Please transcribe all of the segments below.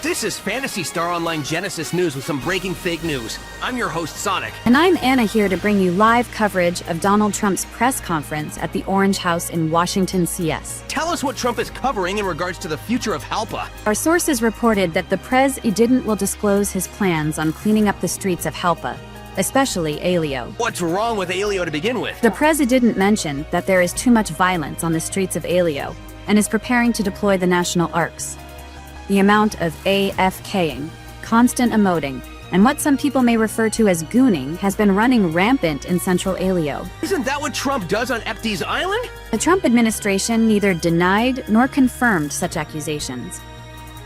This is Phantasy Star Online Genesis News with some breaking fake news. I'm your host, Sonic. And I'm Anna here to bring you live coverage of Donald Trump's press conference at the Orange House in Washington, CS. Tell us what Trump is covering in regards to the future of HALPA. Our sources reported that the president will disclose his plans on cleaning up the streets of HALPA, especially Alio. What's wrong with Alio to begin with? The president mentioned that there is too much violence on the streets of Alio and is preparing to deploy the national ARKS. The amount of AFKing, constant emoting, and what some people may refer to as gooning has been running rampant in central Alio. Isn't that what Trump does on Epste's Island? The Trump administration neither denied nor confirmed such accusations.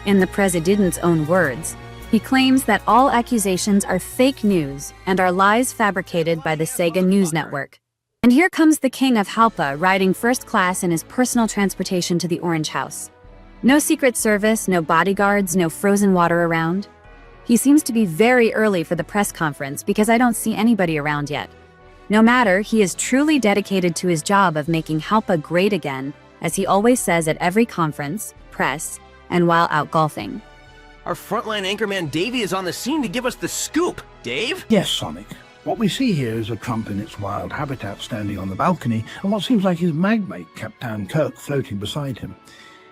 In the president's own words, he claims that all accusations are fake news and are lies fabricated by the Sega News Network. And here comes the king of HALPA riding first class in his personal transportation to the Orange House. No Secret Service, no bodyguards, no frozen water around. He seems to be very early for the press conference because I don't see anybody around yet. No matter, he is truly dedicated to his job of making HALPA great again, as he always says at every conference, press, and while out golfing. Our frontline anchorman Davey is on the scene to give us the scoop. Dave? Yes, Sonic. What we see here is a Trump in its wild habitat standing on the balcony, and what seems like his magmate, Captain Kirk, floating beside him.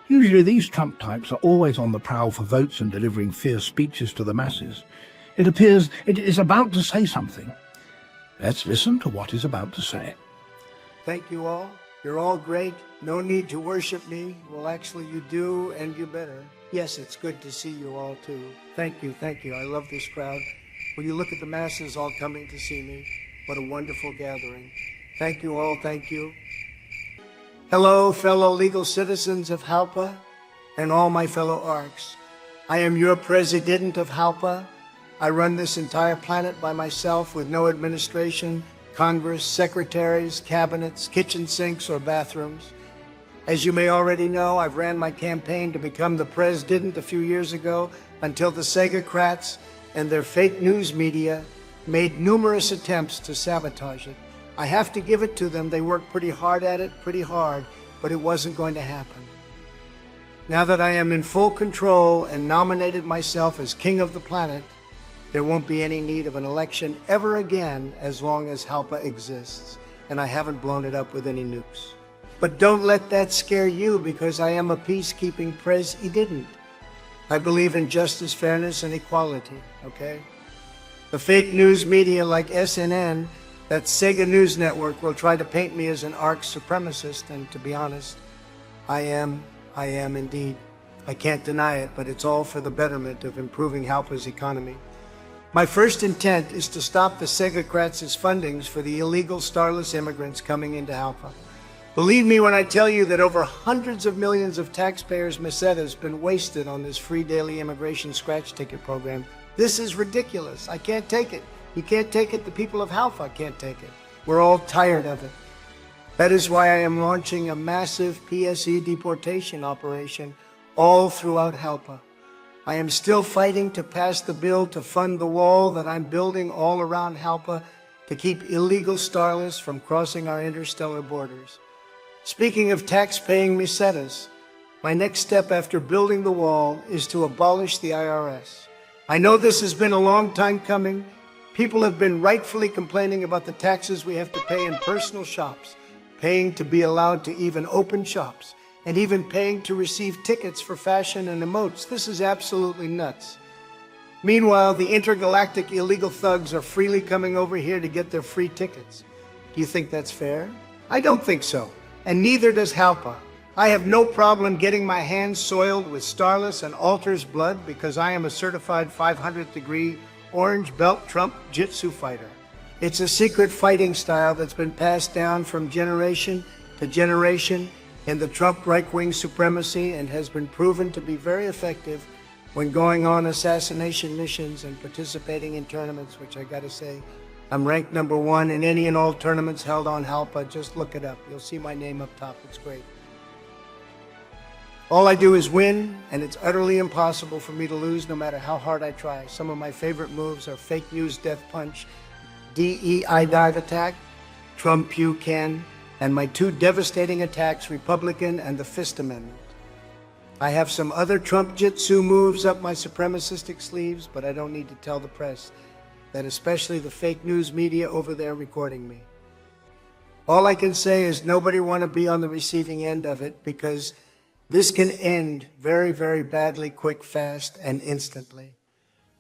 Usually these Trump types are always on the prowl for votes and delivering fierce speeches to the masses. It appears it is about to say something. Let's listen to what it's about to say. Thank you all. You're all great. No need to worship me. Well, actually, you do, and you better. Yes, it's good to see you all, too. Thank you, thank you. I love this crowd. Will you look at the masses all coming to see me? What a wonderful gathering. Thank you all, thank you. Hello, fellow legal citizens of HALPA and all my fellow ARKS. I am your president of HALPA. I run this entire planet by myself with no administration, Congress, secretaries, cabinets, kitchen sinks, or bathrooms. As you may already know, I've ran my campaign to become the president a few years ago until the Segacrats and their fake news media made numerous attempts to sabotage it. I have to give it to them. They worked pretty hard at it, but it wasn't going to happen. Now that I am in full control and nominated myself as king of the planet, there won't be any need of an election ever again as long as HALPA exists, and I haven't blown it up with any nukes. But don't let that scare you, because I am a peacekeeping president. I believe in justice, fairness, and equality, okay? The fake news media like SNN, that Sega News Network, will try to paint me as an ARKS supremacist, and to be honest, I am indeed. I can't deny it, but it's all for the betterment of improving HALPA's economy. My first intent is to stop the Segacrats' fundings for the illegal starless immigrants coming into HALPA. Believe me when I tell you that over hundreds of millions of taxpayers' Meseta has been wasted on this free daily immigration scratch ticket program. This is ridiculous. I can't take it. You can't take it. The people of HALPA can't take it. We're all tired of it. That is why I am launching a massive PSE deportation operation all throughout HALPA. I am still fighting to pass the bill to fund the wall that I'm building all around HALPA to keep illegal starless from crossing our interstellar borders. Speaking of tax-paying Mesetas, my next step after building the wall is to abolish the IRS. I know this has been a long time coming. People have been rightfully complaining about the taxes we have to pay in personal shops, paying to be allowed to even open shops, and even paying to receive tickets for fashion and emotes. This is absolutely nuts. Meanwhile, the intergalactic illegal thugs are freely coming over here to get their free tickets. Do you think that's fair? I don't think so, and neither does HALPA. I have no problem getting my hands soiled with Starless and Alter's blood because I am a certified 500th degree Orange Belt Trump Jitsu fighter. It's a secret fighting style that's been passed down from generation to generation in the Trump right-wing supremacy and has been proven to be very effective when going on assassination missions and participating in tournaments, which I gotta say, I'm ranked #1 in any and all tournaments held on HALPA. Just look it up. You'll see my name up top. It's great. All I do is win, and it's utterly impossible for me to lose no matter how hard I try. Some of my favorite moves are fake news death punch, DEI dive attack, Trump Pew can, and my two devastating attacks, Republican and the Fist Amendment. I have some other Trump jitsu moves up my supremacistic sleeves, but I don't need to tell the press that, especially the fake news media over there recording me. All I can say is nobody want to be on the receiving end of it, because this can end very, very badly, quick, fast, and instantly.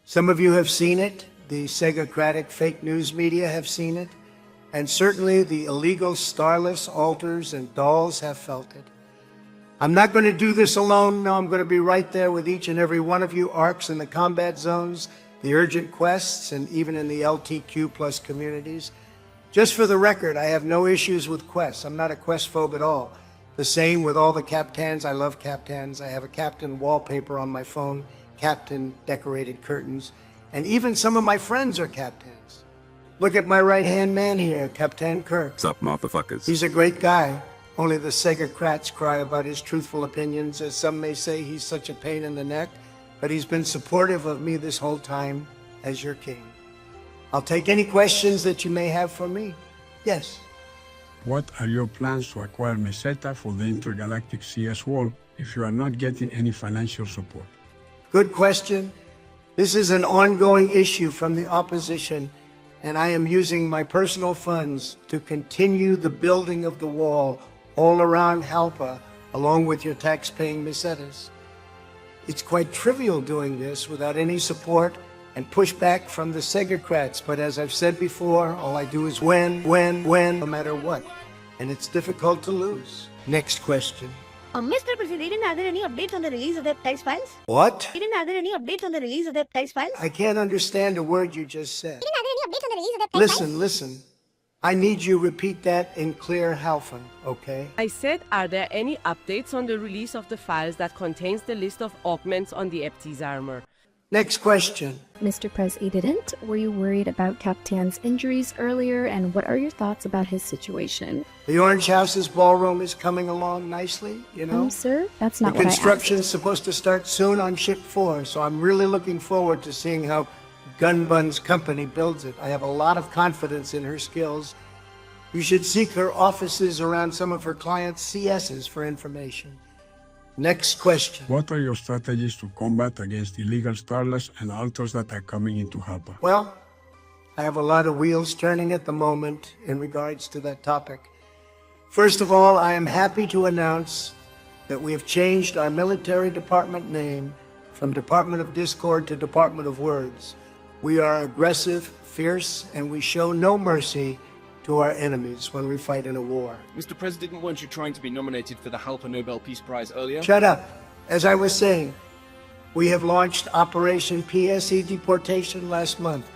Some of you have seen it. The Segocratic fake news media have seen it. And certainly the illegal starless alters and dolls have felt it. I'm not going to do this alone. No, I'm going to be right there with each and every one of you, ARKS in the combat zones, the urgent quests, and even in the LTQ plus communities. Just for the record, I have no issues with quests. I'm not a quest phobe at all. The same with all the captains. I love captains. I have a captain wallpaper on my phone, captain decorated curtains, and even some of my friends are captains. Look at my right-hand man here, Captain Kirk. What's up, motherfuckers? He's a great guy. Only the Segocrats cry about his truthful opinions, as some may say he's such a pain in the neck, but he's been supportive of me this whole time as your king. I'll take any questions that you may have for me. Yes. What are your plans to acquire Meseta for the intergalactic CS wall if you are not getting any financial support? Good question. This is an ongoing issue from the opposition, and I am using my personal funds to continue the building of the wall all around Halpa, along with your tax-paying Mesetas. It's quite trivial doing this without any support and pushback from the Segocrats, but as I've said before, all I do is win, no matter what. And it's difficult to lose. Next question. Mr. President, are there any updates on the release of the tax files? What? Are there any updates on the release of the tax files? I can't understand a word you just said. Are there any updates on the release of the tax files? Listen. I need you to repeat that in clear Halfan, okay? I said, are there any updates on the release of the files that contains the list of augments on the EPT's armor? Next question. Mr. President, were you worried about Captain's injuries earlier, and what are your thoughts about his situation? The Orange House's ballroom is coming along nicely, you know? Sir, that's not the what I asked. construction's supposed to start soon on Ship 4, so I'm really looking forward to seeing how Gunbun's company builds it. I have a lot of confidence in her skills. You should seek her offices around some of her clients' CSs for information. Next question. What are your strategies to combat against illegal starless and alters that are coming into Halpa? Well, I have a lot of wheels turning at the moment in regards to that topic. First of all, I am happy to announce that we have changed our military department name from Department of Discord to Department of Words. We are aggressive, fierce, and we show no mercy to our enemies when we fight in a war. Mr. President, weren't you trying to be nominated for the Halpa Nobel Peace Prize earlier? Shut up. As I was saying, we have launched Operation PSE Deportation last month,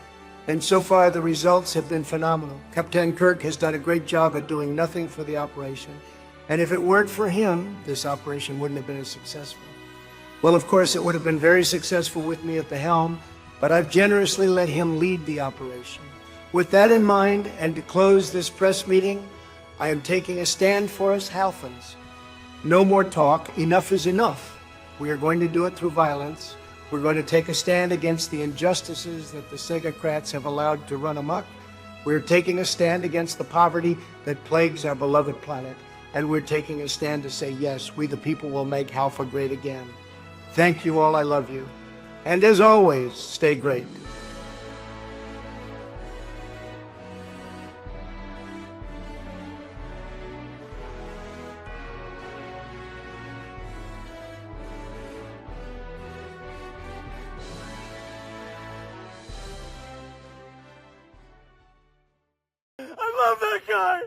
and so far the results have been phenomenal. Captain Kirk has done a great job at doing nothing for the operation, and if it weren't for him, this operation wouldn't have been as successful. Well, of course, it would have been very successful with me at the helm, but I've generously let him lead the operation. With that in mind, and to close this press meeting, I am taking a stand for us Halfans. No more talk. Enough is enough. We are going to do it through violence. We're going to take a stand against the injustices that the Segocrats have allowed to run amok. We're taking a stand against the poverty that plagues our beloved planet. And we're taking a stand to say, yes, we the people will make Halfa great again. Thank you all. I love you. And as always, stay great. I love that guy!